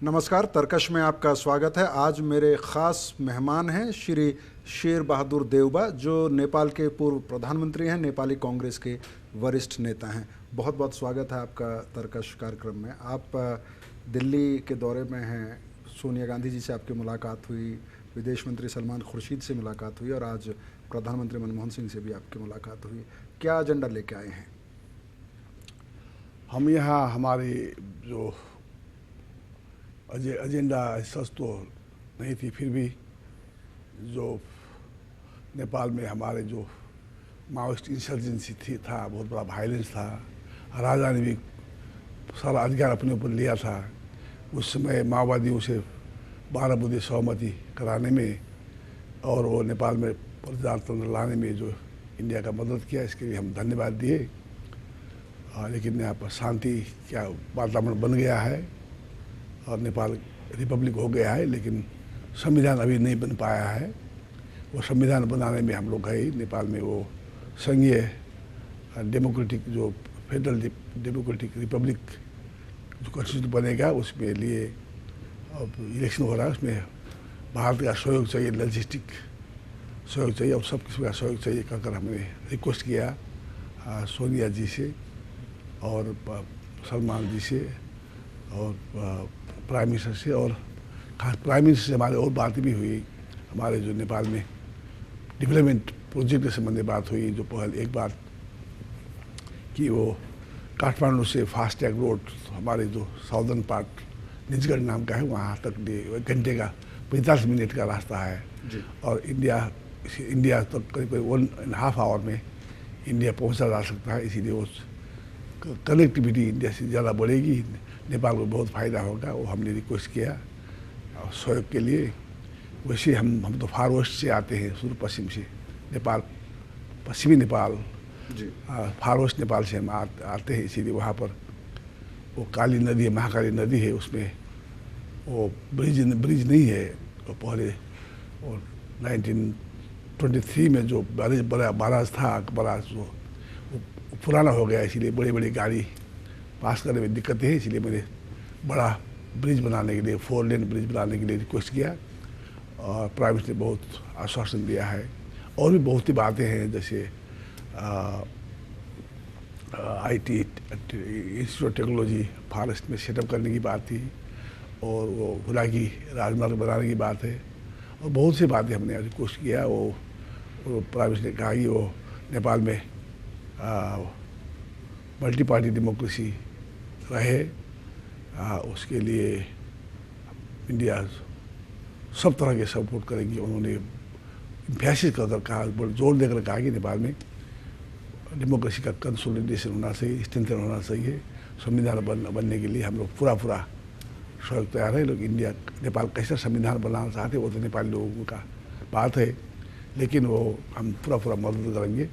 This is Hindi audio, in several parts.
नमस्कार, तर्कश में आपका स्वागत है। आज मेरे ख़ास मेहमान हैं श्री शेर बहादुर देउबा, जो नेपाल के पूर्व प्रधानमंत्री हैं, नेपाली कांग्रेस के वरिष्ठ नेता हैं। बहुत बहुत स्वागत है आपका तर्कश कार्यक्रम में। आप दिल्ली के दौरे में हैं, सोनिया गांधी जी से आपकी मुलाकात हुई, विदेश मंत्री सलमान खुर्शीद से मुलाकात हुई और आज प्रधानमंत्री मनमोहन सिंह से भी आपकी मुलाकात हुई। क्या एजेंडा लेके आए हैं? हम यहाँ हमारी जो एजेंडा सच तो नहीं थी, फिर भी जो नेपाल में हमारे जो माओइस्ट इंसर्जेंसी था, बहुत बड़ा वायलेंस था, राजा ने भी सारा अधिकार अपने ऊपर लिया था। उस समय माओवादियों से 12 बुद्धि सहमति कराने में और वो नेपाल में प्रजातंत्र लाने में जो इंडिया का मदद किया, इसके लिए हम धन्यवाद दिए। लेकिन यहाँ पर शांति क्या वातावरण बन गया है और नेपाल रिपब्लिक हो गया है, लेकिन संविधान अभी नहीं बन पाया है। वो संविधान बनाने में हम लोग गए नेपाल में। वो संघीय डेमोक्रेटिक जो फेडरल डेमोक्रेटिक रिपब्लिक जो कॉन्स्टिट्यूशन बनेगा, उसमें लिए अब इलेक्शन हो रहा है। उसमें भारत का सहयोग चाहिए, लॉजिस्टिक सहयोग चाहिए और सब किस्म का सहयोग चाहिए कहकर हमने रिक्वेस्ट किया सोनिया जी से और सलमान जी से और प्राइम मिनिस्टर से, और खास प्राइम मिनिस्टर से हमारे और बातें भी हुई। हमारे जो नेपाल में डेवलपमेंट प्रोजेक्ट के संबंध बात हुई। जो पहल एक बात कि वो काठमांडू से फास्ट टैग रोड, हमारे जो साउदर्न पार्ट निजगढ़ नाम का है, वहाँ तक 1 घंटे का 45 मिनट का रास्ता है और इंडिया तक करीब 1.5 आवर में इंडिया पहुँचा जा सकता है। इसीलिए वो कनेक्टिविटी इंडिया से ज़्यादा बढ़ेगी, नेपाल को बहुत फ़ायदा होगा। वो हमने रिक्वेस्ट किया सहयोग के लिए। वैसे हम तो फार वेस्ट से आते हैं, शुरू पश्चिम से नेपाल, पश्चिमी नेपाल, फार वेस्ट नेपाल से हम आते हैं। इसीलिए वहाँ पर वो काली नदी है, महाकाली नदी है, उसमें वो ब्रिज नहीं है। तो पहले वो 1923 में जो बड़ा बाराज था, बराज वो पुराना हो गया, इसीलिए बड़ी बड़ी गाड़ी पास करने में दिक्कतें हैं। इसलिए मैंने बड़ा ब्रिज बनाने के लिए, 4 लेन ब्रिज बनाने के लिए रिक्वेस्ट किया और प्राइम मिनिस्टर ने बहुत आश्वासन दिया है। और भी बहुत ही बातें हैं, जैसे IT institute of technology forest में सेटअप करने की बात थी और वो हुलाकी राजमार्ग बनाने की बात है और बहुत सी बातें हमने रिक्वेस्ट किया। वो प्राइम मिनिस्टर ने कहा कि वो नेपाल में मल्टी पार्टी डेमोक्रेसी रहे, उसके लिए इंडिया सब तरह के सपोर्ट करेंगी। उन्होंने एम्फेसिस कर कहा, जोर देकर कहा कि नेपाल में डेमोक्रेसी का कंसोलिडेशन होना चाहिए, स्ट्रेंथन होना चाहिए। संविधान बनने के लिए हम लोग पूरा सहयोग तैयार है। लोग इंडिया नेपाल कैसा संविधान बनाना चाहते हैं वो तो नेपाली लोगों का बात है, लेकिन वो हम पूरा मदद करेंगे।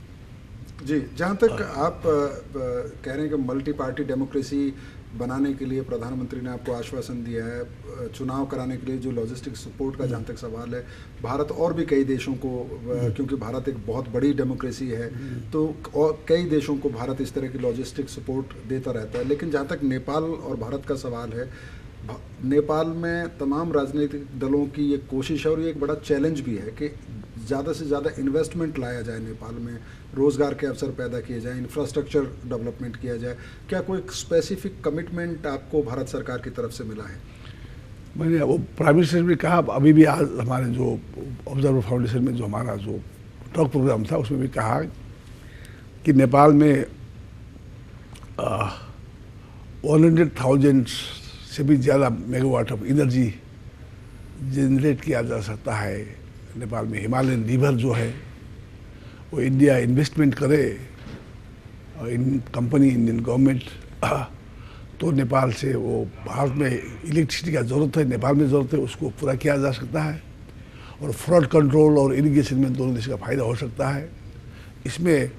जी, जहाँ तक आप कह रहे हैं कि मल्टी पार्टी डेमोक्रेसी बनाने के लिए प्रधानमंत्री ने आपको आश्वासन दिया है, चुनाव कराने के लिए जो लॉजिस्टिक सपोर्ट का जहाँ तक सवाल है, भारत और भी कई देशों को, क्योंकि भारत एक बहुत बड़ी डेमोक्रेसी है, तो और कई देशों को भारत इस तरह की लॉजिस्टिक सपोर्ट देता रहता है। लेकिन जहाँ तक नेपाल और भारत का सवाल है, नेपाल में तमाम राजनीतिक दलों की ये कोशिश है और ये एक बड़ा चैलेंज भी है कि ज़्यादा से ज़्यादा इन्वेस्टमेंट लाया जाए नेपाल में, रोज़गार के अवसर पैदा किए जाए, इंफ्रास्ट्रक्चर डेवलपमेंट किया जाए। क्या कोई स्पेसिफिक कमिटमेंट आपको भारत सरकार की तरफ से मिला है? मैंने वो प्राइम मिनिस्टर ने कहा, अभी भी आज हमारे जो ऑब्जर्वर फाउंडेशन में जो हमारा जो टॉक प्रोग्राम था, उसमें भी कहा कि नेपाल में 100,000 से भी ज़्यादा मेगावाट ऑफ एनर्जी जनरेट किया जा सकता है नेपाल में। हिमालयन रिवर जो है वो इंडिया इन्वेस्टमेंट करे और इंडियन गवर्नमेंट, तो नेपाल से वो भारत में इलेक्ट्रिसिटी का ज़रूरत है, नेपाल में ज़रूरत है, उसको पूरा किया जा सकता है और फ्लड कंट्रोल और इरिगेशन में दोनों देश का फ़ायदा हो सकता है। इसमें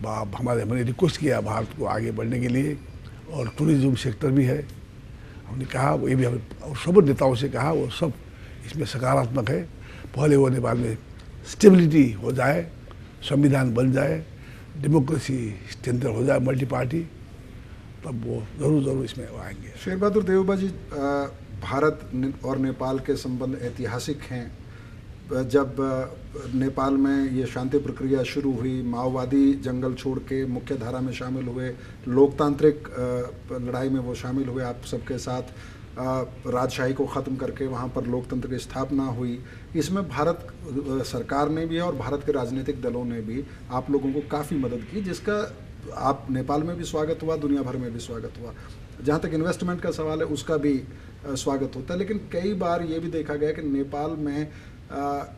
हमने रिक्वेस्ट किया भारत को आगे बढ़ने के लिए, और टूरिज्म सेक्टर भी है। हमने कहा, वो ये भी और सब नेताओं से कहा, वो सब इसमें सकारात्मक है। पहले वो नेपाल में स्टेबिलिटी हो जाए, संविधान बन जाए, डेमोक्रेसी स्ट्रेंथन हो जाए, मल्टी पार्टी, तब वो ज़रूर इसमें आएंगे। शेर बहादुर देउबा जी, भारत और नेपाल के संबंध ऐतिहासिक हैं। जब नेपाल में ये शांति प्रक्रिया शुरू हुई, माओवादी जंगल छोड़ के मुख्य धारा में शामिल हुए, लोकतांत्रिक लड़ाई में वो शामिल हुए आप सबके साथ, राजशाही को ख़त्म करके वहाँ पर लोकतंत्र की स्थापना हुई। इसमें भारत सरकार ने भी और भारत के राजनीतिक दलों ने भी आप लोगों को काफ़ी मदद की, जिसका आप नेपाल में भी स्वागत हुआ, दुनिया भर में भी स्वागत हुआ। जहाँ तक इन्वेस्टमेंट का सवाल है उसका भी स्वागत होता है। लेकिन कई बार ये भी देखा गया कि नेपाल में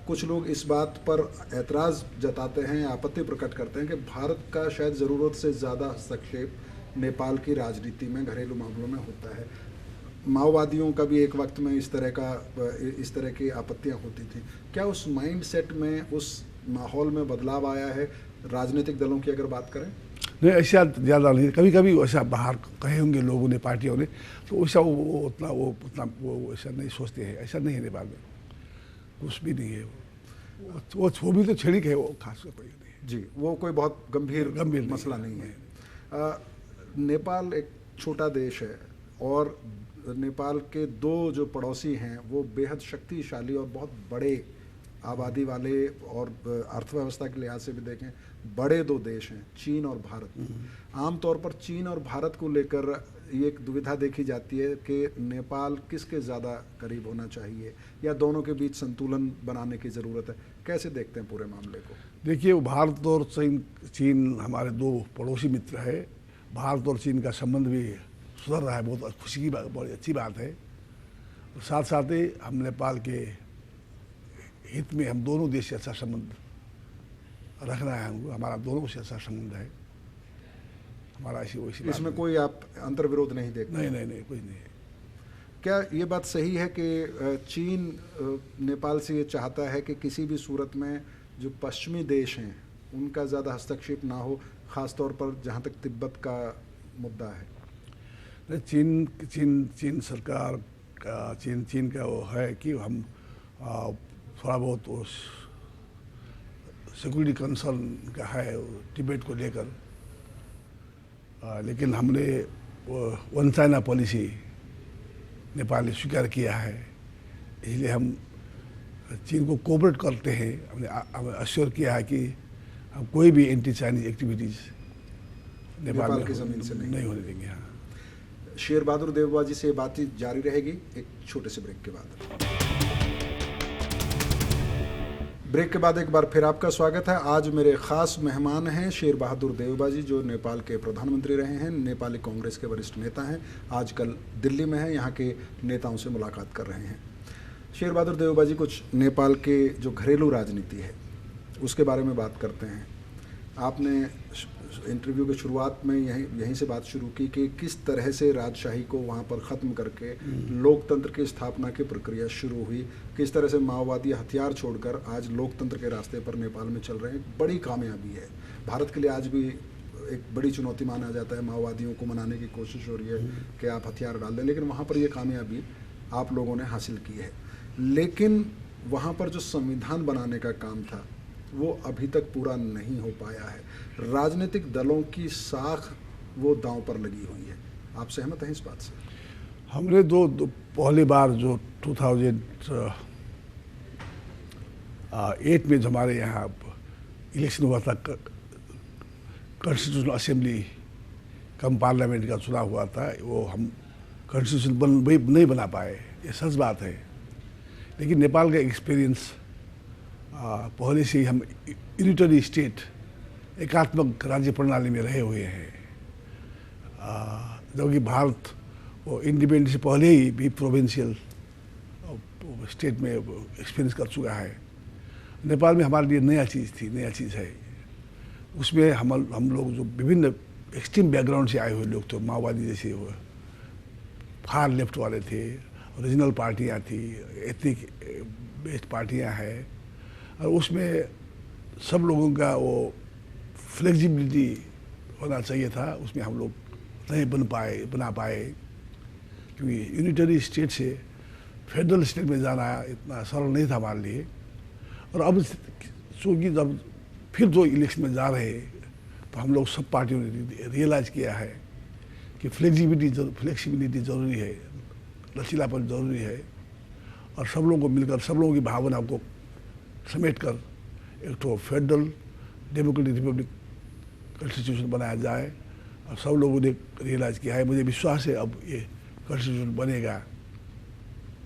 कुछ लोग इस बात पर एतराज़ जताते हैं, आपत्ति प्रकट करते हैं कि भारत का शायद ज़रूरत से ज़्यादा हस्तक्षेप नेपाल की राजनीति में, घरेलू मामलों में होता है। माओवादियों का भी एक वक्त में इस तरह की आपत्तियां होती थी। क्या उस माइंड सेट में, उस माहौल में बदलाव आया है राजनीतिक दलों की अगर बात करें? नहीं, ऐसा ज़्यादा नहीं। कभी कभी वैसा बाहर कहे होंगे लोगों ने, पार्टियों ने, तो वैसा वो ऐसा नहीं सोचते हैं। ऐसा नहीं है नेपाल में, कुछ भी नहीं है। वो भी तो क्षणिक है, वो खास कोई नहीं है जी। वो कोई बहुत गंभीर मसला नहीं है। नेपाल एक छोटा देश है और नेपाल के दो जो पड़ोसी हैं वो बेहद शक्तिशाली और बहुत बड़े आबादी वाले और अर्थव्यवस्था के लिहाज से भी देखें बड़े दो देश हैं, चीन और भारत। आमतौर पर चीन और भारत को लेकर ये एक दुविधा देखी जाती है कि नेपाल किसके ज़्यादा करीब होना चाहिए या दोनों के बीच संतुलन बनाने की ज़रूरत है। कैसे देखते हैं पूरे मामले को? देखिए, भारत और चीन हमारे दो पड़ोसी मित्र है। भारत और चीन का संबंध भी सुधर रहा है, बहुत खुशी की बात, बहुत अच्छी बात है। साथ साथ ही हम नेपाल के हित में हम दोनों देश से अच्छा संबंध रखना है। हमको हमारा दोनों से अच्छा संबंध है हमारा। ऐसी इसमें कोई आप अंतर्विरोध नहीं देखते? नहीं, कुछ नहीं है। क्या ये बात सही है कि चीन नेपाल से ये चाहता है कि किसी भी सूरत में जो पश्चिमी देश हैं उनका ज़्यादा हस्तक्षेप ना हो, ख़ास तौर पर जहाँ तक तिब्बत का मुद्दा है? चीन सरकार का चीन का वो है कि हम थोड़ा बहुत उस सिक्योरिटी कंसर्न का है तिब्बत को लेकर, लेकिन हमने वो वन चाइना पॉलिसी नेपाल ने स्वीकार किया है। इसलिए हम चीन को कोऑपरेट करते हैं। हमने अश्योर किया है कि हम कोई भी एंटी चाइनीज एक्टिविटीज़ नेपाल की ज़मीन से नहीं होने देंगे। हाँ। शेर बहादुर देवबा जी से बातचीत जारी रहेगी एक छोटे से ब्रेक के बाद। ब्रेक के बाद एक बार फिर आपका स्वागत है। आज मेरे ख़ास मेहमान हैं शेर बहादुर देवबा जी, जो नेपाल के प्रधानमंत्री रहे हैं, नेपाली कांग्रेस के वरिष्ठ नेता हैं, आजकल दिल्ली में हैं, यहाँ के नेताओं से मुलाकात कर रहे हैं। शेर बहादुर देवबा जी, कुछ नेपाल के जो घरेलू राजनीति है उसके बारे में बात करते हैं। आपने इंटरव्यू की शुरुआत में यहीं से बात शुरू की कि किस तरह से राजशाही को वहाँ पर ख़त्म करके लोकतंत्र की स्थापना की प्रक्रिया शुरू हुई, किस तरह से माओवादी हथियार छोड़कर आज लोकतंत्र के रास्ते पर नेपाल में चल रहे हैं। बड़ी कामयाबी है भारत के लिए। आज भी एक बड़ी चुनौती माना जाता है, माओवादियों को मनाने की कोशिश हो रही है कि आप हथियार डाल दें, लेकिन वहाँ पर ये कामयाबी आप लोगों ने हासिल की है। लेकिन वहाँ पर जो संविधान बनाने का काम था वो अभी तक पूरा नहीं हो पाया है। राजनीतिक दलों की साख वो दांव पर लगी हुई है। आप सहमत हैं इस बात से? हमने दो पहली बार जो 2008 में जो हमारे यहाँ इलेक्शन हुआ था, कॉन्स्टिट्यूशनल असेंबली कम पार्लियामेंट का चुनाव हुआ था, वो हम कॉन्स्टिट्यूशन नहीं बना पाए, ये सच बात है। लेकिन नेपाल का एक्सपीरियंस पहले से ही हम यूनिटरी स्टेट, एकात्मक राज्य प्रणाली में रहे हुए हैं, जबकि भारत वो इंडिपेंडेंस से पहले ही भी प्रोविंशियल स्टेट में एक्सपीरियंस कर चुका है। नेपाल में हमारे लिए नया चीज़ है। उसमें हम लोग जो विभिन्न एक्सट्रीम बैकग्राउंड से आए हुए लोग थे, माओवादी जैसे वो फार लेफ्ट वाले थे, रीजनल पार्टियाँ थी, एथनिक बेस्ड पार्टियाँ हैं, और उसमें सब लोगों का वो फ्लेक्सिबिलिटी होना चाहिए था। उसमें हम लोग नहीं बना पाए क्योंकि यूनिटरी स्टेट से फेडरल स्टेट में जाना इतना सरल नहीं था हमारे लिए। और अब चूँकि जब फिर जो इलेक्शन में जा रहे तो हम लोग सब पार्टियों ने रियलाइज़ किया है कि फ्लेक्सिबिलिटी ज़रूरी है लचीलापन ज़रूरी है और सब लोगों को मिलकर सब लोगों की भावना को समेट कर एक तो फेडरल डेमोक्रेटिक रिपब्लिक कॉन्स्टिट्यूशन बनाया जाए और सब लोगों ने रियलाइज़ किया है, मुझे विश्वास है अब ये कॉन्स्टिट्यूशन बनेगा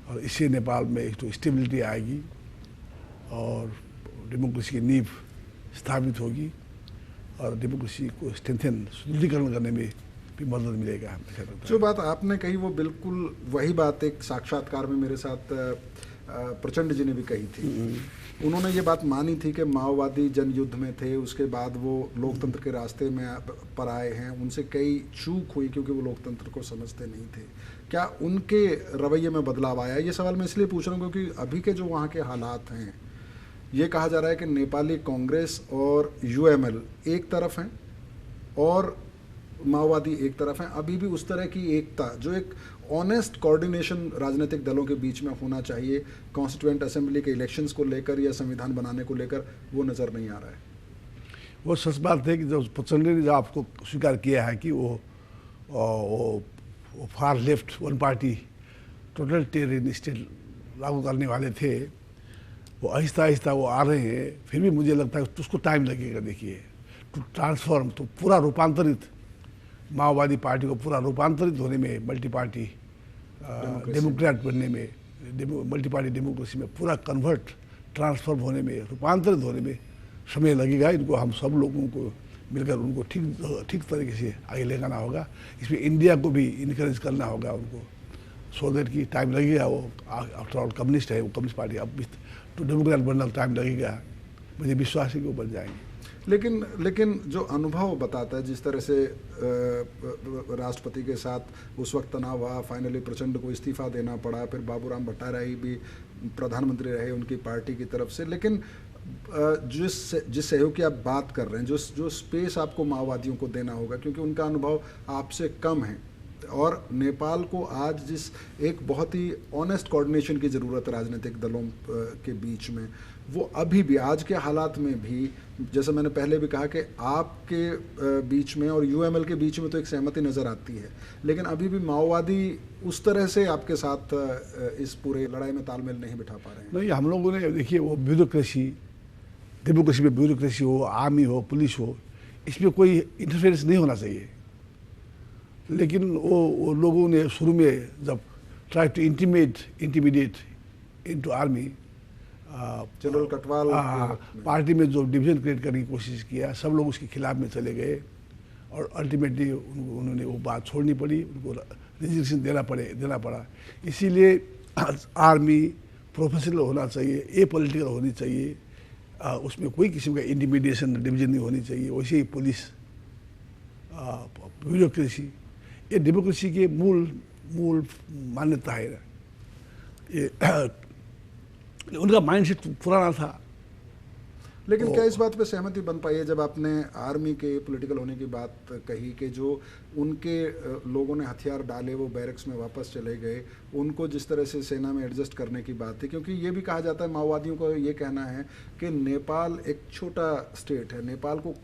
और इससे नेपाल में एक तो स्टेबिलिटी आएगी और डेमोक्रेसी की नींव स्थापित होगी और डेमोक्रेसी को स्ट्रेंथन सुदृढ़ीकरण करने में भी मदद मिलेगा। जो बात आपने कही वो बिल्कुल वही बात एक साक्षात्कार में मेरे साथ प्रचंड जी ने भी कही थी। उन्होंने ये बात मानी थी कि माओवादी जनयुद्ध में थे, उसके बाद वो लोकतंत्र के रास्ते में पर आए हैं, उनसे कई चूक हुई क्योंकि वो लोकतंत्र को समझते नहीं थे। क्या उनके रवैये में बदलाव आया? ये सवाल मैं इसलिए पूछ रहा हूँ क्योंकि अभी के जो वहाँ के हालात हैं, ये कहा जा रहा है कि नेपाली कांग्रेस और यूएमएल एक तरफ हैं और माओवादी एक तरफ हैं। अभी भी उस तरह की एकता जो एक ऑनेस्ट कोऑर्डिनेशन राजनीतिक दलों के बीच में होना चाहिए कॉन्स्टिट्यूएंट असेंबली के इलेक्शंस को लेकर या संविधान बनाने को लेकर, वो नज़र नहीं आ रहा है। वो सच बात है कि जब प्रचंड ने जो आपको स्वीकार किया है कि वो far left one party total terrorist state लागू करने वाले थे, वो आहिस्ता आहिस्ता वो आ रहे हैं। फिर भी मुझे लगता है उसको टाइम लगेगा। देखिए, टू ट्रांसफॉर्म, तो पूरा रूपांतरित माओवादी पार्टी को पूरा रूपांतरित होने में, मल्टी पार्टी डेमोक्रेट बनने में, मल्टी पार्टी डेमोक्रेसी में पूरा कन्वर्ट ट्रांसफॉर्म होने में, रूपांतरित होने में समय लगेगा। इनको हम सब लोगों को मिलकर उनको ठीक तरीके से आगे ले जाना होगा। इसमें इंडिया को भी इनकरेज करना होगा उनको, सो दैट की टाइम लगेगा। वो आफ्टर ऑल कम्युनिस्ट है, वो कम्युनिस्ट पार्टी, अब भी तो डेमोक्रेट बनना टाइम लगेगा। मुझे विश्वास है कि वो बन जाएंगे। लेकिन जो अनुभव बताता है, जिस तरह से राष्ट्रपति के साथ उस वक्त तनाव हुआ, फाइनली प्रचंड को इस्तीफा देना पड़ा, फिर बाबूराम भट्टाराई भी प्रधानमंत्री रहे उनकी पार्टी की तरफ से। लेकिन जिस सहयोग की आप बात कर रहे हैं, जो स्पेस आपको माओवादियों को देना होगा क्योंकि उनका अनुभव आपसे कम है और नेपाल को आज जिस एक बहुत ही ऑनेस्ट कोऑर्डिनेशन की ज़रूरत है राजनीतिक दलों के बीच में, वो अभी भी आज के हालात में भी, जैसे मैंने पहले भी कहा कि आपके बीच में और यूएमएल के बीच में तो एक सहमति नज़र आती है, लेकिन अभी भी माओवादी उस तरह से आपके साथ इस पूरे लड़ाई में तालमेल नहीं बिठा पा रहे हैं। नहीं, हम लोगों ने देखिए, वो ब्यूरोक्रेसी, डेमोक्रेसी में ब्यूरोक्रेसी हो, आर्मी हो, पुलिस हो, इसमें कोई इंटरफेरेंस नहीं होना चाहिए। लेकिन वो लोगों ने शुरू में जब try to intimidate into army, general Katawal party में जो डिवीजन क्रिएट करने की कोशिश किया, सब लोग उसके खिलाफ में चले गए और अल्टीमेटली उन्होंने वो बात छोड़नी पड़ी, उनको रिजिग्नेशन देना पड़ा। इसीलिए आर्मी प्रोफेशनल होना चाहिए, ए पॉलिटिकल होनी चाहिए, उसमें कोई किस्म का इंटिमिडेशन डिवीजन नहीं होनी चाहिए। वैसे ही पुलिस, ब्यूरोक्रेसी, ये डेमोक्रेसी के मूल मान्यता है। ये उनका माइंडसेट पुराना था। लेकिन क्या इस बात पे सहमति बन पाई है जब आपने आर्मी के पॉलिटिकल होने की बात कही कि जो उनके लोगों ने हथियार डाले वो बैरक्स में वापस चले गए, उनको जिस तरह से सेना में एडजस्ट करने की बात थी, क्योंकि ये भी कहा जाता है, माओवादियों का ये कहना है कि नेपाल एक छोटा स्टेट है, नेपाल को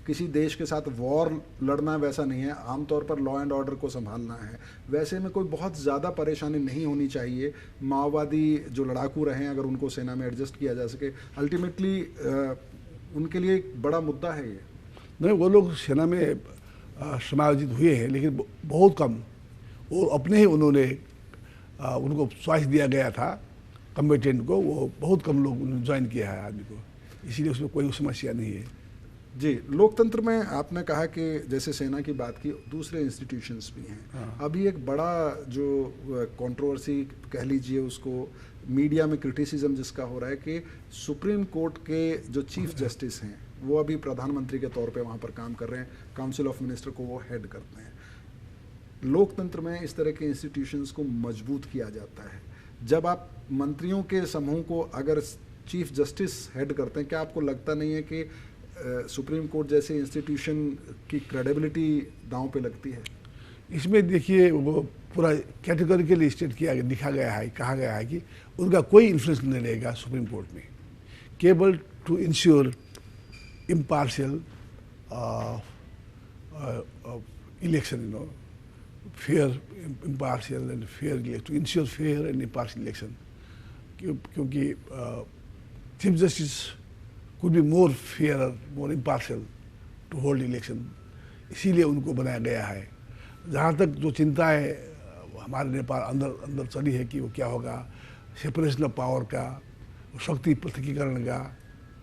किसी देश के साथ वॉर लड़ना वैसा नहीं है, आमतौर पर लॉ एंड ऑर्डर को संभालना है। वैसे में कोई बहुत ज़्यादा परेशानी नहीं होनी चाहिए, माओवादी जो लड़ाकू रहे हैं अगर उनको सेना में एडजस्ट किया जा सके, अल्टीमेटली उनके लिए एक बड़ा मुद्दा है ये। नहीं, वो लोग सेना में समायोजित हुए हैं लेकिन बहुत कम, वो अपने ही उन्होंने उनको चॉइस दिया गया था कम्बेटेंट को, वो बहुत कम लोग उन्होंने ज्वाइन किया है आदमी को, इसीलिए उसमें कोई समस्या नहीं है। जी, लोकतंत्र में आपने कहा कि जैसे सेना की बात की, दूसरे इंस्टीट्यूशंस भी हैं। हाँ। अभी एक बड़ा जो कंट्रोवर्सी कह लीजिए उसको, मीडिया में क्रिटिसिज्म जिसका हो रहा है कि सुप्रीम कोर्ट के जो चीफ जस्टिस हैं वो अभी प्रधानमंत्री के तौर पे वहाँ पर काम कर रहे हैं, काउंसिल ऑफ मिनिस्टर को वो हेड करते हैं। लोकतंत्र में इस तरह के इंस्टीट्यूशंस को मजबूत किया जाता है। जब आप मंत्रियों के समूह को अगर चीफ जस्टिस हेड करते हैं, क्या आपको लगता नहीं है कि सुप्रीम कोर्ट जैसे इंस्टीट्यूशन की क्रेडिबिलिटी दांव पे लगती है? इसमें देखिए, वो पूरा कैटेगोरिकली स्टेट किया लिखा गया है, कहा गया है कि उनका कोई इन्फ्लुएंस नहीं रहेगा सुप्रीम कोर्ट में, केवल to ensure impartial election, fair, impartial and fair election, to ensure fair and impartial election, क्योंकि chief justice could be more fair, more impartial to hold election, इसीलिए उनको बनाया गया है। जहाँ तक जो चिंता है हमारे नेपाल अंदर चली है कि वो क्या होगा, सेपरेशन ऑफ पावर का, शक्ति पृथकीकरण का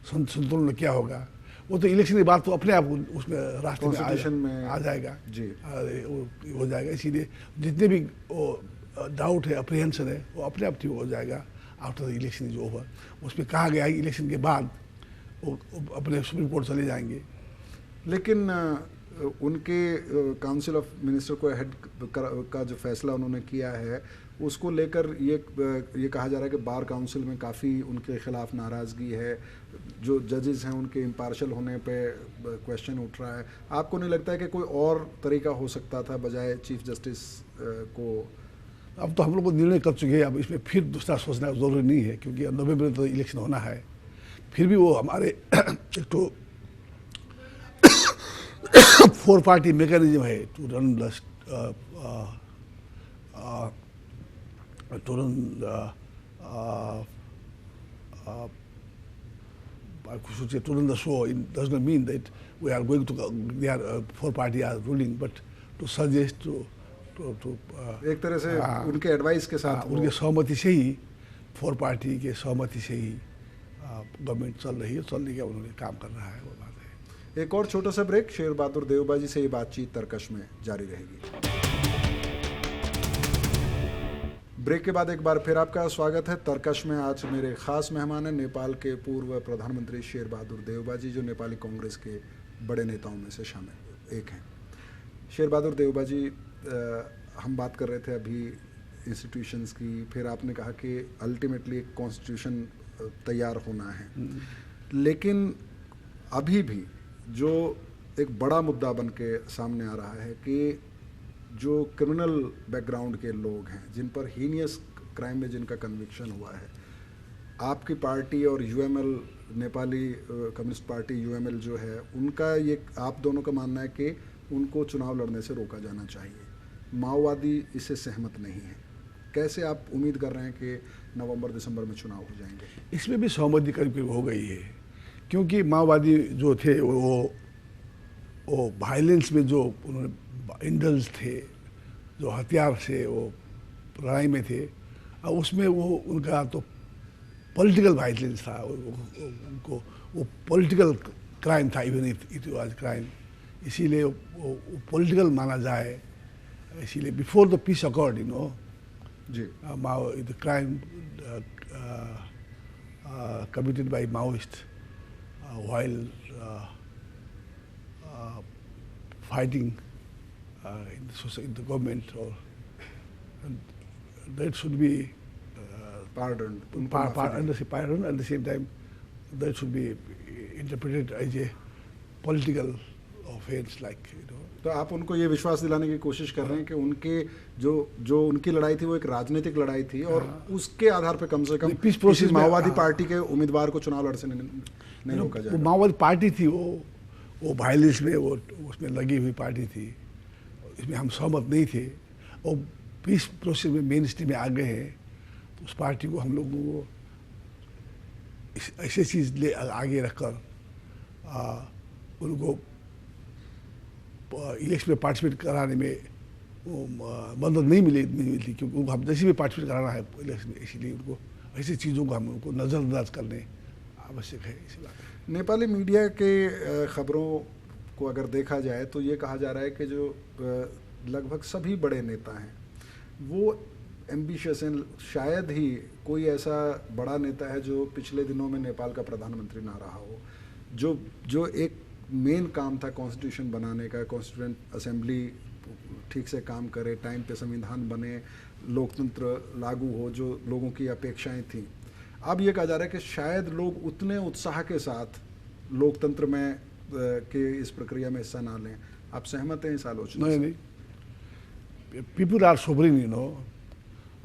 संतुलन क्या होगा, वो तो इलेक्शन के बाद तो अपने आप उसमें राष्ट्र में आ जाएगा जी, वो हो जाएगा। इसीलिए जितने भी वो डाउट है, अप्रीहेंशन है, वो अपने आप ठीक हो जाएगा after the election is over. उसमें कहा गया है इलेक्शन के बाद वो अपने सुप्रीम कोर्ट चले जाएंगे। लेकिन उनके काउंसिल ऑफ मिनिस्टर को हेड का जो फैसला उन्होंने किया है उसको लेकर ये कहा जा रहा है कि बार काउंसिल में काफ़ी उनके खिलाफ नाराज़गी है, जो जजेस हैं उनके इम्पार्शल होने पे क्वेश्चन उठ रहा है। आपको नहीं लगता है कि कोई और तरीका हो सकता था बजाय चीफ जस्टिस को? अब तो हम लोग को निर्णय कर चुके हैं, अब इसमें फिर दूसरा सोचना जरूरी नहीं है, क्योंकि नवंबर में तो इलेक्शन होना है। फिर भी वो हमारे एक तो 4 पार्टी मैकेनिज्म है to run the show. It does not mean that we are going to, they are 4 party are ruling, but to suggest to एक तरह से उनके एडवाइस के साथ, उनके सहमति से ही 4 पार्टी के सहमति से ही गवर्नमेंट चल रही है, चलने का उन्होंने काम कर रहा है, वो बात है। एक और छोटा सा ब्रेक, शेर बहादुर देवबा जी से ये बातचीत तर्कश में जारी रहेगी। ब्रेक के बाद एक बार फिर आपका स्वागत है। तर्कश में आज मेरे खास मेहमान हैं नेपाल के पूर्व प्रधानमंत्री शेर बहादुर देवबा जी, जो नेपाली कांग्रेस के बड़े नेताओं में से शामिल एक हैं। शेर बहादुर देवबा जी, हम बात कर रहे थे अभी इंस्टीट्यूशंस की, फिर आपने कहा कि अल्टीमेटली एक कॉन्स्टिट्यूशन तैयार होना है, लेकिन अभी भी जो एक बड़ा मुद्दा बन के सामने आ रहा है कि जो क्रिमिनल बैकग्राउंड के लोग हैं, जिन पर हीनियस क्राइम में जिनका कन्विक्शन हुआ है, आपकी पार्टी और UML, Nepali communist party UML जो है, उनका ये आप दोनों का मानना है कि उनको चुनाव लड़ने से रोका जाना चाहिए। माओवादी इससे सहमत नहीं है। कैसे आप उम्मीद कर रहे हैं कि नवंबर दिसंबर में चुनाव हो जाएंगे? इसमें भी सहमति करीब हो गई है, क्योंकि माओवादी जो थे वो वायलेंस में जो उन्होंने इंडल्स थे, जो हथियार से वो लड़ाई में थे, और उसमें वो उनका तो पॉलिटिकल वायलेंस था, उनको वो पॉलिटिकल क्राइम था, इवन इट वाज क्राइम, इसीलिए वो पॉलिटिकल माना जाए। इसीलिए before the peace accord, you know जी, the crime committed by Maoists while fighting in the government, or that should be pardoned, pardoned, at the same time that should be interpreted as a political offense, like, you know. तो आप उनको ये विश्वास दिलाने की कोशिश कर रहे हैं कि उनके जो उनकी लड़ाई थी वो एक राजनीतिक लड़ाई थी, और उसके आधार पर कम से कम पीस प्रोसेस माओवादी पार्टी के उम्मीदवार को चुनाव लड़ से नहीं रोका जाए। माओवादी पार्टी थी, वो वायलेंस में वो उसमें लगी हुई पार्टी थी, इसमें हम सहमत नहीं थे, और पीस प्रोसेस में मेन स्ट्रीम में आ गए हैं, तो उस पार्टी को हम लोगों को ऐसे चीज़ ले आगे रखकर उनको इलेक्शन में पार्टिसिपेट कराने में मदद नहीं मिलती, क्योंकि उनको हम जैसे भी पार्टिसिपेट कराना है इलेक्शन में, इसीलिए उनको ऐसी चीज़ों को हम उनको नज़रअंदाज करने आवश्यक है। इसी बात नेपाली मीडिया के खबरों को अगर देखा जाए तो ये कहा जा रहा है कि जो लगभग सभी बड़े नेता हैं वो एम्बिशियस हैं। शायद ही कोई ऐसा बड़ा नेता है जो पिछले दिनों में नेपाल का प्रधानमंत्री ना रहा हो, जो एक मेन काम था कॉन्स्टिट्यूशन बनाने का, कॉन्स्टिट्यूएंट असेंबली ठीक से काम करे, टाइम पे संविधान बने, लोकतंत्र लागू हो, जो लोगों की अपेक्षाएं थीं। अब ये कहा जा रहा है कि शायद लोग उतने उत्साह के साथ लोकतंत्र में के इस प्रक्रिया में हिस्सा ना लें। आप सहमत हैं इस आलोचना से? नहीं, people are sovereign, you know,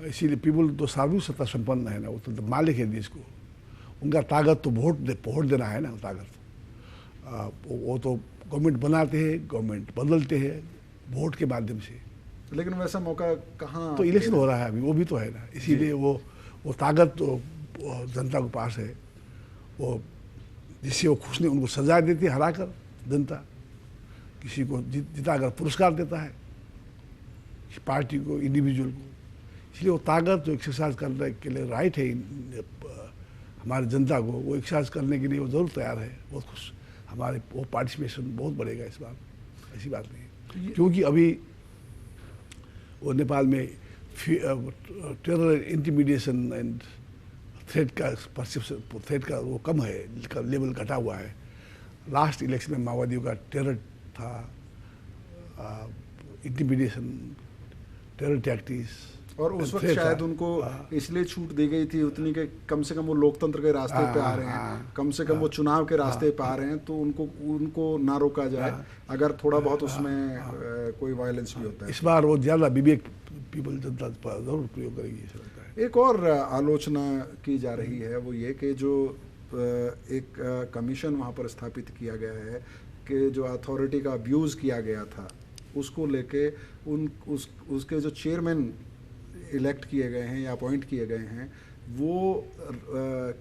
इसीलिए पीपल तो सार्वजनिक सत्ता संपन्न है ना, वो तो मालिक है देश को, उनका ताकत तो वोट देना है ना, ताकत वो तो गवर्नमेंट बनाते हैं, गवर्नमेंट बदलते हैं वोट के माध्यम से। लेकिन वैसा मौका कहाँ? तो इलेक्शन हो रहा है अभी, वो भी तो है ना, इसीलिए वो ताकत तो जनता के पास है, वो जिससे वो खुश नहीं, उनको सजा देती है हरा कर जनता, किसी को जिता कर पुरस्कार देता है, किसी पार्टी को, इंडिविजुअल को। इसलिए वो ताकत जो एक्सरसाइज करने के लिए राइट है हमारे जनता को, वो एक्सरसाइज करने के लिए वो जरूर तैयार है, बहुत खुश। हमारे वो पार्टिसिपेशन बहुत बढ़ेगा इस बार, ऐसी बात नहीं है। क्योंकि अभी वो नेपाल में टेरर, इंटिमिडेशन एंड थ्रेट का परसेप्शन, थ्रेट का वो कम है, लेवल घटा हुआ है। लास्ट इलेक्शन में माओवादियों का टेरर था, इंटिमिडेशन, टेरर टैक्टिक्स, और उस वक्त शायद उनको इसलिए छूट दी गई थी उतनी कि कम से कम वो लोकतंत्र के रास्ते पे आ रहे हैं, कम से कम वो चुनाव के रास्ते पे आ रहे हैं, तो उनको ना रोका जाए अगर थोड़ा बहुत उसमें कोई वायलेंस भी होता है। इस बार वो ज़्यादा विवेक पीपल जनता जरूर प्रयोग करेगी, ऐसा लगता है। एक और आलोचना की जा रही है, वो ये कि जो एक कमीशन वहाँ पर स्थापित किया गया है कि जो अथॉरिटी का अब्यूज़ किया गया था, उसको लेके उसके जो चेयरमैन इलेक्ट किए गए हैं या अपॉइंट किए गए हैं, वो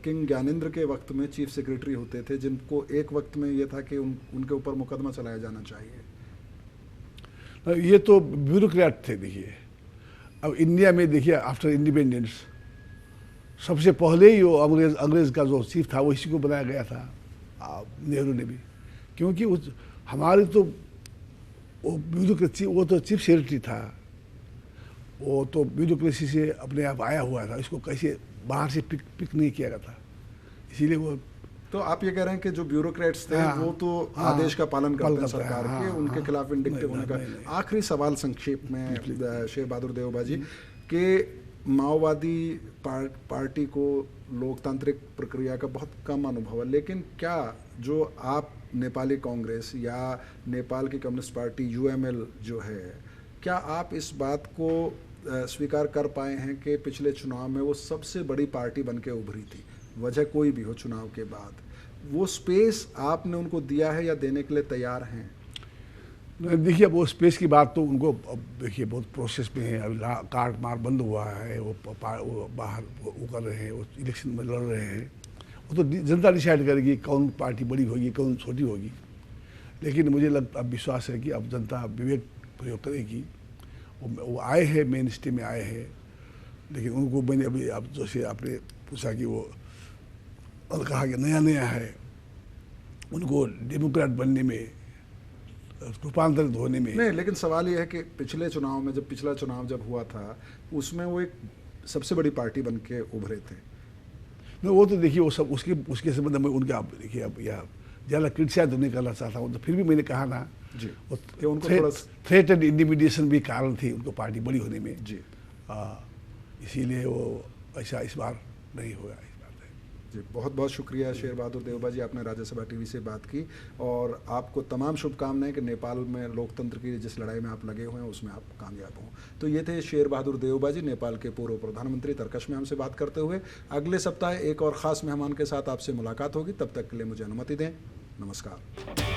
किंग ज्ञानेंद्र के वक्त में चीफ सेक्रेटरी होते थे, जिनको एक वक्त में ये था कि उनके ऊपर मुकदमा चलाया जाना चाहिए। ये तो ब्यूरोक्रेट थे। देखिए अब इंडिया में देखिए आफ्टर इंडिपेंडेंस सबसे पहले ही वो अंग्रेज़ का जो चीफ था वो इसी को बनाया गया था, नेहरू ने भी, क्योंकि उस हमारे तो वो ब्यूरोक्रेसी, वो तो चीफ सेक्रेटरी था, वो तो ब्यूरोक्रेसी से अपने आप आया हुआ था, इसको कैसे बाहर से पिक नहीं किया गया था, इसीलिए वो। तो आप ये कह रहे हैं कि जो ब्यूरोक्रेट्स थे वो तो आदेश का पालन करते हैं सरकार के, उनके खिलाफ विंडिक्टिव होने का। आखिरी सवाल संक्षेप में शेर बहादुर देवबा जी, कि माओवादी पार्टी को लोकतांत्रिक प्रक्रिया का बहुत कम अनुभव है, लेकिन क्या जो आप नेपाली कांग्रेस या नेपाल की कम्युनिस्ट पार्टी यूएमएल जो है, क्या आप इस बात को स्वीकार कर पाए हैं कि पिछले चुनाव में वो सबसे बड़ी पार्टी बन के उभरी थी, वजह कोई भी हो चुनाव के बाद, वो स्पेस आपने उनको दिया है या देने के लिए तैयार हैं? देखिए वो स्पेस की बात तो उनको, अब देखिए बहुत प्रोसेस में है, अभी काट मार बंद हुआ है, वो बाहर वो कर रहे हैं, वो इलेक्शन में लड़ रहे हैं, वो तो जनता डिसाइड करेगी कौन पार्टी बड़ी होगी कौन छोटी होगी। लेकिन मुझे लगता, अब विश्वास है कि अब जनता विवेक प्रयोग करेगी। वो आए हैं, मेन स्ट्रीम में आए हैं, लेकिन उनको मैंने अभी, अब जैसे आपने पूछा कि वो और कहा कि नया नया है, उनको डेमोक्रेट बनने में, रूपांतरित होने में नहीं, लेकिन सवाल ये है कि पिछले चुनाव में, जब पिछला चुनाव जब हुआ था, उसमें वो एक सबसे बड़ी पार्टी बन के उभरे थे। नहीं, वो तो देखिए वो सब उसके संबंध में उनके, आप देखिए अब यह ज़्यादा क्रिटिसाइज नहीं करना चाहता हूँ, तो फिर भी मैंने कहा ना जी, कि उनको थोड़ा थ्रेट एंड इंटिमिडेशन भी कारण थी उनको पार्टी बड़ी होने में जी, इसीलिए वो ऐसा इस बार नहीं होगा, इस बात है जी। बहुत बहुत शुक्रिया शेर बहादुर देवबा जी, आपने राज्यसभा टीवी से बात की, और आपको तमाम शुभकामनाएं कि नेपाल में लोकतंत्र की जिस लड़ाई में आप लगे हुए हैं उसमें आप कामयाब हों। तो ये थे शेर बहादुर देवबा जी, नेपाल के पूर्व प्रधानमंत्री, तरकश में हमसे बात करते हुए। अगले सप्ताह एक और ख़ास मेहमान के साथ आपसे मुलाकात होगी, तब तक के लिए मुझे अनुमति दें। नमस्कार।